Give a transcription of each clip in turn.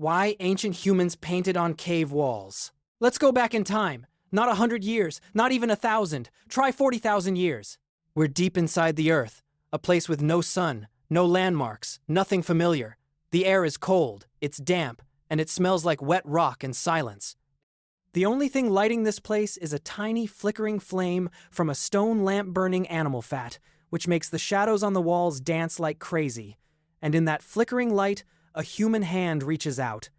Why ancient humans painted on cave walls. Let's go back in time. Not 100 years, not even 1,000. Try 40,000 years. We're deep inside the earth, a place with no sun, no landmarks, nothing familiar. The air is cold, it's damp, and it smells like wet rock and silence. The only thing lighting this place is a tiny flickering flame from a stone lamp burning animal fat, which makes the shadows on the walls dance like crazy. And in that flickering light, a human hand reaches out.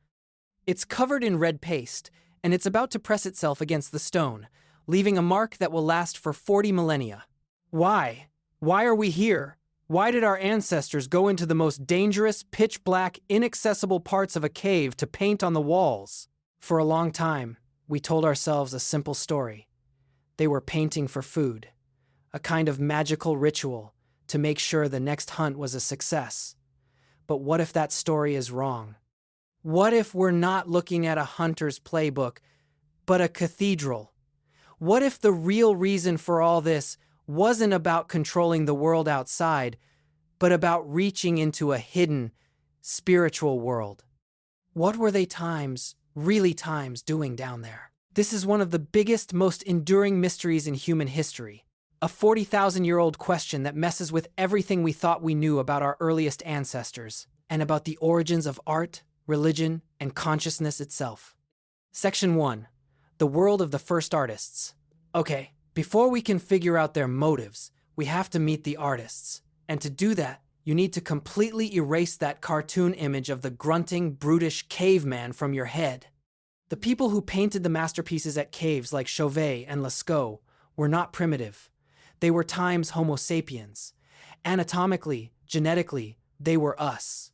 It's covered in red paste, and it's about to press itself against the stone, leaving a mark that will last for 40 millennia. Why? Why are we here? Why did our ancestors go into the most dangerous, pitch-black, inaccessible parts of a cave to paint on the walls? For a long time, we told ourselves a simple story. They were painting for food, a kind of magical ritual to make sure the next hunt was a success. But what if that story is wrong? What if we're not looking at a hunter's playbook, but a cathedral? What if the real reason for all this wasn't about controlling the world outside, but about reaching into a hidden, spiritual world? What were they really times, doing down there? This is one of the biggest, most enduring mysteries in human history. A 40,000-year-old question that messes with everything we thought we knew about our earliest ancestors, and about the origins of art, religion, and consciousness itself. Section 1. The world of the first artists. Okay, before we can figure out their motives, we have to meet the artists. And to do that, you need to completely erase that cartoon image of the grunting, brutish caveman from your head. The people who painted the masterpieces at caves like Chauvet and Lascaux were not primitive. They were time's Homo sapiens. Anatomically, genetically, they were us.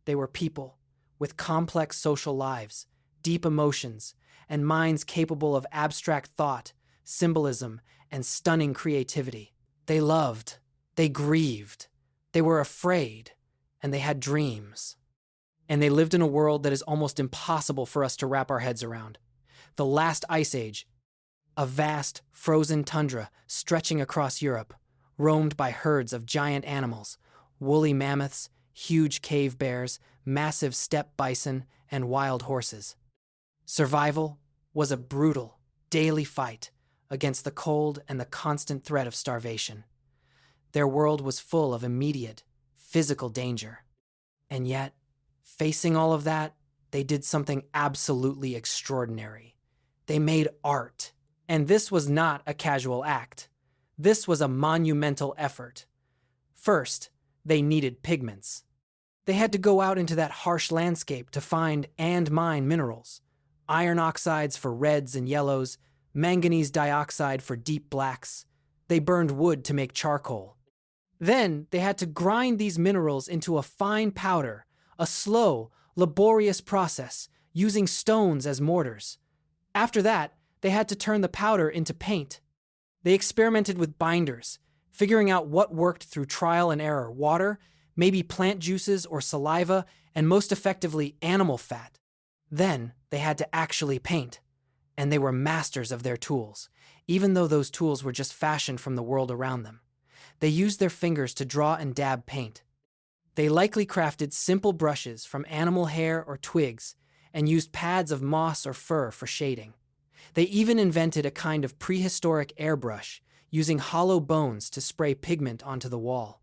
They were people with complex social lives, deep emotions, and minds capable of abstract thought, symbolism, and stunning creativity. They loved, they grieved, they were afraid, and they had dreams. And they lived in a world that is almost impossible for us to wrap our heads around. The last ice age, a vast, frozen tundra stretching across Europe, roamed by herds of giant animals, woolly mammoths, huge cave bears, massive steppe bison, and wild horses. Survival was a brutal, daily fight against the cold and the constant threat of starvation. Their world was full of immediate, physical danger. And yet, facing all of that, they did something absolutely extraordinary. They made art. And this was not a casual act. This was a monumental effort. First, they needed pigments. They had to go out into that harsh landscape to find and mine minerals. Iron oxides for reds and yellows, manganese dioxide for deep blacks. They burned wood to make charcoal. Then they had to grind these minerals into a fine powder, a slow, laborious process, using stones as mortars. After that, they had to turn the powder into paint. They experimented with binders, figuring out what worked through trial and error: water, maybe plant juices or saliva, and most effectively, animal fat. Then they had to actually paint. And they were masters of their tools, even though those tools were just fashioned from the world around them. They used their fingers to draw and dab paint. They likely crafted simple brushes from animal hair or twigs and used pads of moss or fur for shading. They even invented a kind of prehistoric airbrush, using hollow bones to spray pigment onto the wall.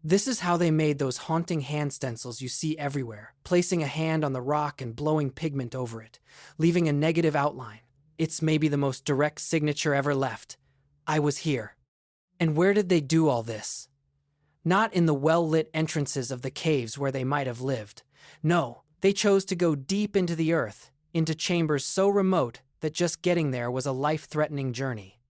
This is how they made those haunting hand stencils you see everywhere, placing a hand on the rock and blowing pigment over it, leaving a negative outline. It's maybe the most direct signature ever left. I was here. And where did they do all this? Not in the well-lit entrances of the caves where they might have lived. No, they chose to go deep into the earth, into chambers so remote that just getting there was a life-threatening journey.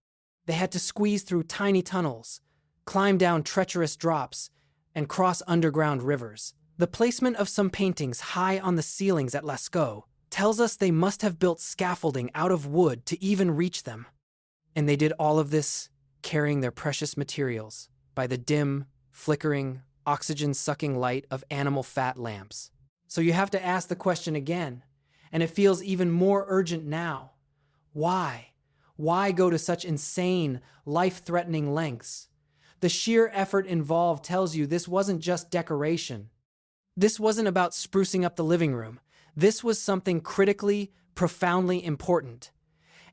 They had to squeeze through tiny tunnels, climb down treacherous drops, and cross underground rivers. The placement of some paintings high on the ceilings at Lascaux tells us they must have built scaffolding out of wood to even reach them. And they did all of this carrying their precious materials by the dim, flickering, oxygen-sucking light of animal fat lamps. So you have to ask the question again, and it feels even more urgent now. Why? Why go to such insane, life-threatening lengths? The sheer effort involved tells you this wasn't just decoration. This wasn't about sprucing up the living room. This was something critically, profoundly important.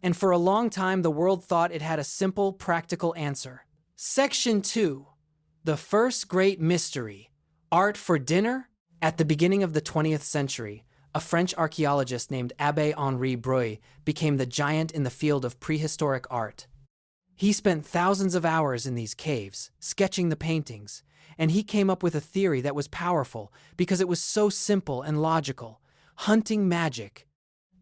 And for a long time, the world thought it had a simple, practical answer. Section 2. The First Great Mystery. Art for Dinner? At the beginning of the 20th century, a French archaeologist named Abbé Henri Breuil became the giant in the field of prehistoric art. He spent thousands of hours in these caves, sketching the paintings, and he came up with a theory that was powerful because it was so simple and logical: hunting magic.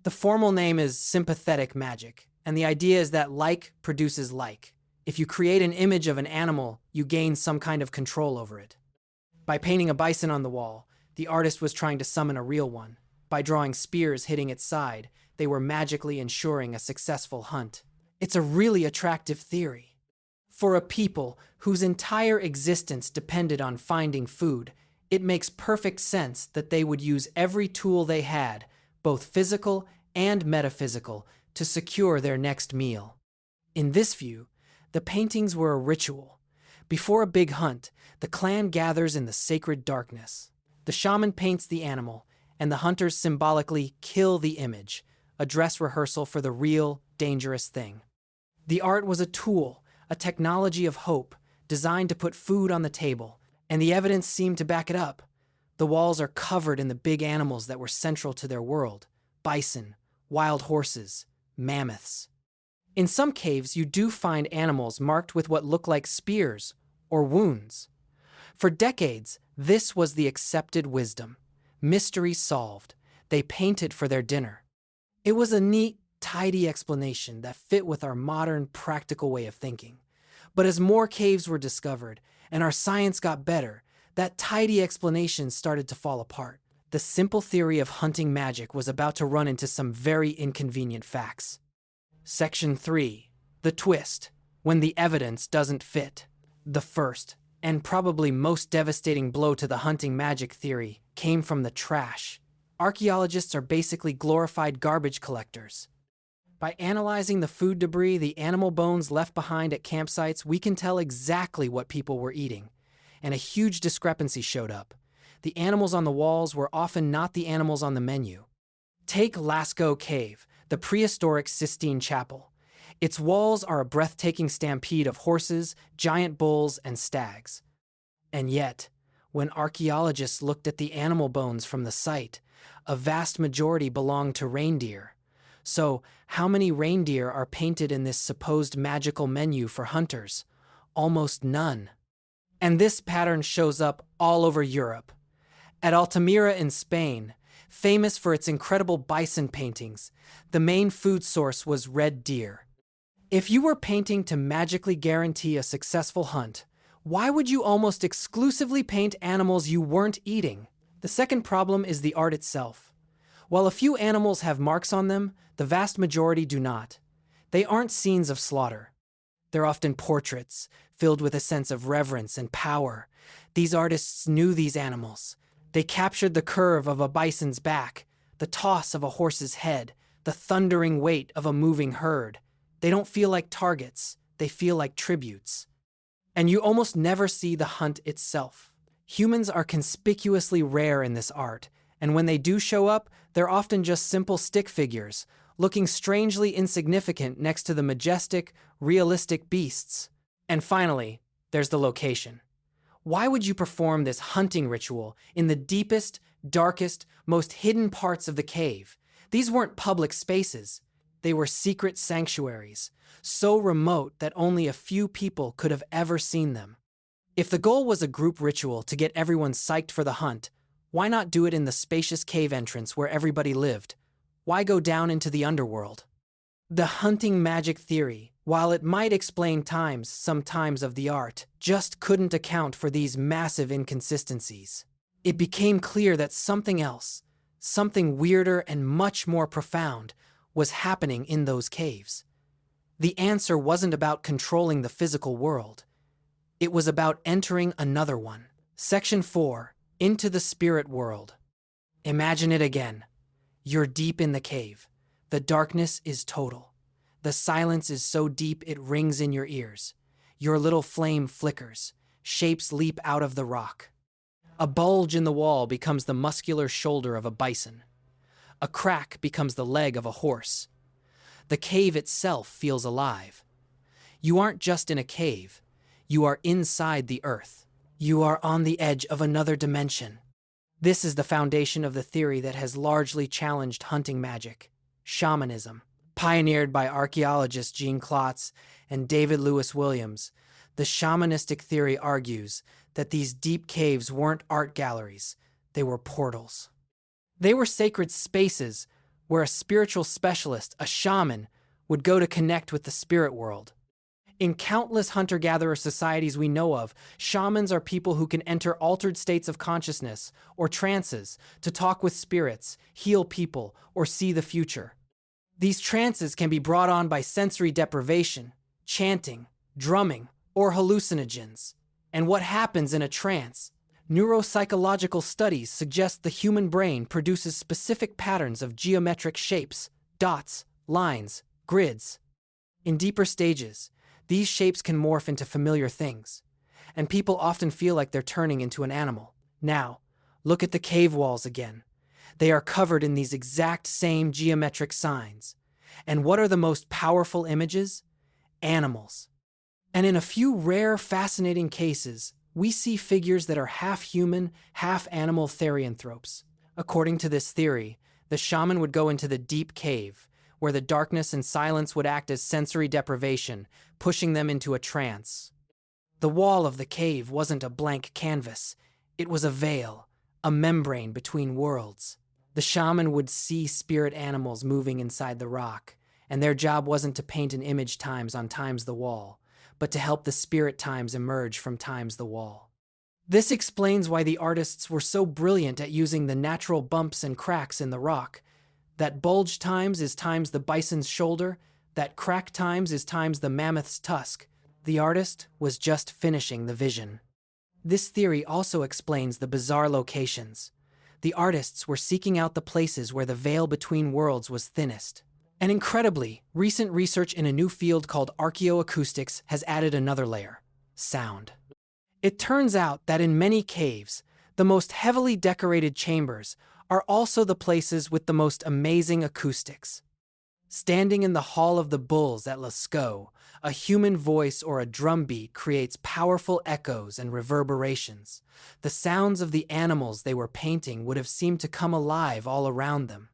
The formal name is sympathetic magic, and the idea is that like produces like. If you create an image of an animal, you gain some kind of control over it. By painting a bison on the wall, the artist was trying to summon a real one. By drawing spears hitting its side, they were magically ensuring a successful hunt. It's a really attractive theory. For a people whose entire existence depended on finding food, it makes perfect sense that they would use every tool they had, both physical and metaphysical, to secure their next meal. In this view, the paintings were a ritual. Before a big hunt, the clan gathers in the sacred darkness. The shaman paints the animal, and the hunters symbolically kill the image, a dress rehearsal for the real, dangerous thing. The art was a tool, a technology of hope, designed to put food on the table, and the evidence seemed to back it up. The walls are covered in the big animals that were central to their world: bison, wild horses, mammoths. In some caves, you do find animals marked with what look like spears or wounds. For decades, this was the accepted wisdom. Mystery solved. They painted for their dinner. It was a neat, tidy explanation that fit with our modern, practical way of thinking. But as more caves were discovered and our science got better, that tidy explanation started to fall apart. The simple theory of hunting magic was about to run into some very inconvenient facts. Section 3. The twist. When the evidence doesn't fit. The first, and probably most devastating blow to the hunting magic theory, came from the trash. Archaeologists are basically glorified garbage collectors. By analyzing the food debris, the animal bones left behind at campsites, we can tell exactly what people were eating. And a huge discrepancy showed up. The animals on the walls were often not the animals on the menu. Take Lascaux Cave, the prehistoric Sistine Chapel. Its walls are a breathtaking stampede of horses, giant bulls, and stags. And yet, when archaeologists looked at the animal bones from the site, a vast majority belonged to reindeer. So, how many reindeer are painted in this supposed magical menu for hunters? Almost none. And this pattern shows up all over Europe. At Altamira in Spain, famous for its incredible bison paintings, the main food source was red deer. If you were painting to magically guarantee a successful hunt, why would you almost exclusively paint animals you weren't eating? The second problem is the art itself. While a few animals have marks on them, the vast majority do not. They aren't scenes of slaughter. They're often portraits, filled with a sense of reverence and power. These artists knew these animals. They captured the curve of a bison's back, the toss of a horse's head, the thundering weight of a moving herd. They don't feel like targets, they feel like tributes. And you almost never see the hunt itself. Humans are conspicuously rare in this art, and when they do show up, they're often just simple stick figures, looking strangely insignificant next to the majestic, realistic beasts. And finally, there's the location. Why would you perform this hunting ritual in the deepest, darkest, most hidden parts of the cave? These weren't public spaces. They were secret sanctuaries, so remote that only a few people could have ever seen them. If the goal was a group ritual to get everyone psyched for the hunt, why not do it in the spacious cave entrance where everybody lived? Why go down into the underworld? The hunting magic theory, while it might explain some times of the art, just couldn't account for these massive inconsistencies. It became clear that something else, something weirder and much more profound, was happening in those caves. The answer wasn't about controlling the physical world. It was about entering another one. Section 4. Into the spirit world. Imagine it again. You're deep in the cave. The darkness is total. The silence is so deep it rings in your ears. Your little flame flickers. Shapes leap out of the rock. A bulge in the wall becomes the muscular shoulder of a bison. A crack becomes the leg of a horse. The cave itself feels alive. You aren't just in a cave. You are inside the earth. You are on the edge of another dimension. This is the foundation of the theory that has largely challenged hunting magic, shamanism. Pioneered by archaeologists Gene Klotz and David Lewis Williams, the shamanistic theory argues that these deep caves weren't art galleries, they were portals. They were sacred spaces where a spiritual specialist, a shaman, would go to connect with the spirit world. In countless hunter-gatherer societies we know of, shamans are people who can enter altered states of consciousness or trances to talk with spirits, heal people, or see the future. These trances can be brought on by sensory deprivation, chanting, drumming, or hallucinogens. And what happens in a trance? Neuropsychological studies suggest the human brain produces specific patterns of geometric shapes, dots, lines, grids. In deeper stages, these shapes can morph into familiar things, and people often feel like they're turning into an animal. Now, look at the cave walls again. They are covered in these exact same geometric signs. And what are the most powerful images? Animals. And in a few rare, fascinating cases, we see figures that are half human, half animal therianthropes. According to this theory, the shaman would go into the deep cave, where the darkness and silence would act as sensory deprivation, pushing them into a trance. The wall of the cave wasn't a blank canvas. It was a veil, a membrane between worlds. The shaman would see spirit animals moving inside the rock, and their job wasn't to paint an image times on times the wall, but to help the spirit times emerge from times the wall. This explains why the artists were so brilliant at using the natural bumps and cracks in the rock. That bulge times is times the bison's shoulder, that crack times is times the mammoth's tusk. The artist was just finishing the vision. This theory also explains the bizarre locations. The artists were seeking out the places where the veil between worlds was thinnest. And incredibly, recent research in a new field called archaeoacoustics has added another layer: sound. It turns out that in many caves, the most heavily decorated chambers are also the places with the most amazing acoustics. Standing in the Hall of the Bulls at Lascaux, a human voice or a drum beat creates powerful echoes and reverberations. The sounds of the animals they were painting would have seemed to come alive all around them.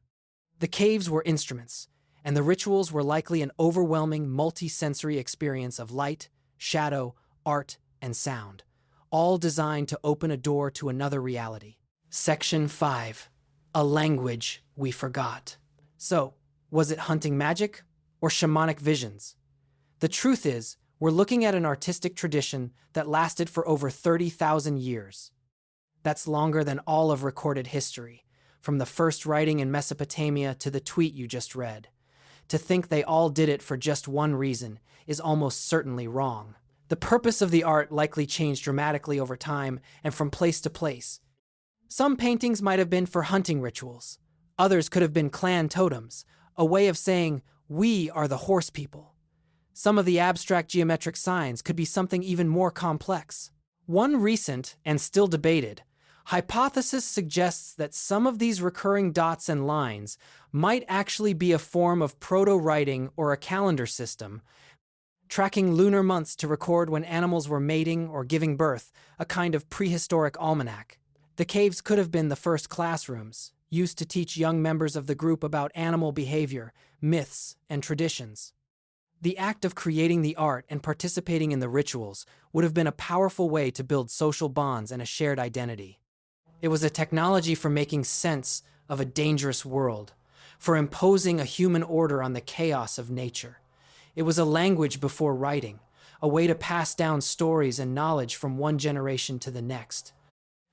The caves were instruments, and the rituals were likely an overwhelming multi-sensory experience of light, shadow, art, and sound, all designed to open a door to another reality. Section 5. A language we forgot. So, was it hunting magic or shamanic visions? The truth is, we're looking at an artistic tradition that lasted for over 30,000 years. That's longer than all of recorded history, from the first writing in Mesopotamia to the tweet you just read. To think they all did it for just one reason is almost certainly wrong. The purpose of the art likely changed dramatically over time and from place to place. Some paintings might have been for hunting rituals. Others could have been clan totems, a way of saying, we are the horse people. Some of the abstract geometric signs could be something even more complex. One recent, and still debated, hypothesis suggests that some of these recurring dots and lines might actually be a form of proto-writing or a calendar system, tracking lunar months to record when animals were mating or giving birth, a kind of prehistoric almanac. The caves could have been the first classrooms, used to teach young members of the group about animal behavior, myths, and traditions. The act of creating the art and participating in the rituals would have been a powerful way to build social bonds and a shared identity. It was a technology for making sense of a dangerous world, for imposing a human order on the chaos of nature. It was a language before writing, a way to pass down stories and knowledge from one generation to the next.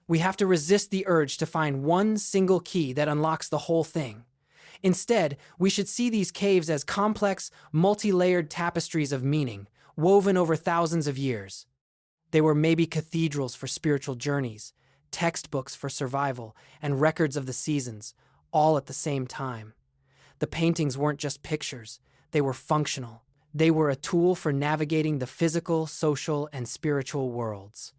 We have to resist the urge to find one single key that unlocks the whole thing. Instead, we should see these caves as complex, multi-layered tapestries of meaning, woven over thousands of years. They were maybe cathedrals for spiritual journeys, textbooks for survival, and records of the seasons, all at the same time. The paintings weren't just pictures, they were functional. They were a tool for navigating the physical, social, and spiritual worlds.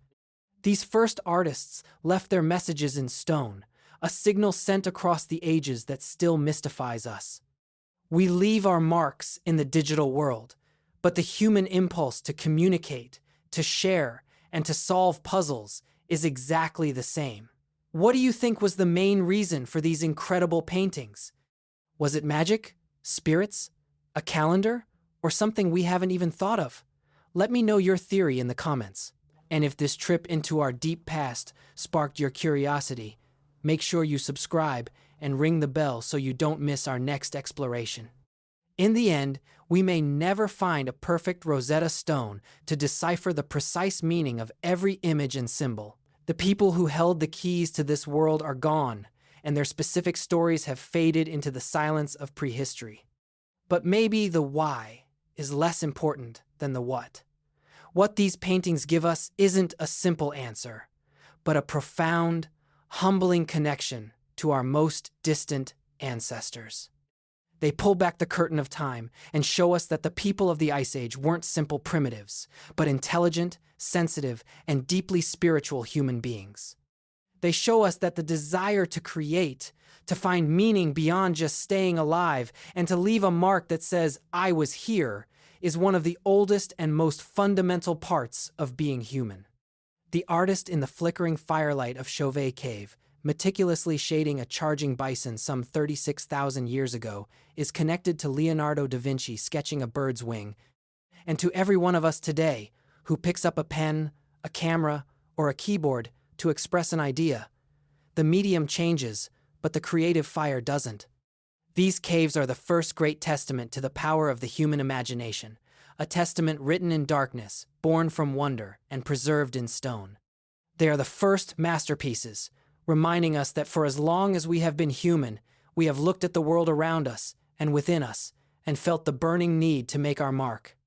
These first artists left their messages in stone, a signal sent across the ages that still mystifies us. We leave our marks in the digital world, but the human impulse to communicate, to share, and to solve puzzles is exactly the same. What do you think was the main reason for these incredible paintings? Was it magic, spirits, a calendar, or something we haven't even thought of? Let me know your theory in the comments. And if this trip into our deep past sparked your curiosity, make sure you subscribe and ring the bell so you don't miss our next exploration. In the end, we may never find a perfect Rosetta Stone to decipher the precise meaning of every image and symbol. The people who held the keys to this world are gone, and their specific stories have faded into the silence of prehistory. But maybe the why is less important than the what. What these paintings give us isn't a simple answer, but a profound, humbling connection to our most distant ancestors. They pull back the curtain of time and show us that the people of the Ice Age weren't simple primitives, but intelligent, sensitive, and deeply spiritual human beings. They show us that the desire to create, to find meaning beyond just staying alive, and to leave a mark that says, "I was here," is one of the oldest and most fundamental parts of being human. The artist in the flickering firelight of Chauvet Cave, meticulously shading a charging bison some 36,000 years ago, is connected to Leonardo da Vinci sketching a bird's wing, and to every one of us today who picks up a pen, a camera, or a keyboard to express an idea. The medium changes, but the creative fire doesn't. These caves are the first great testament to the power of the human imagination, a testament written in darkness, born from wonder, and preserved in stone. They are the first masterpieces, reminding us that for as long as we have been human, we have looked at the world around us and within us and felt the burning need to make our mark.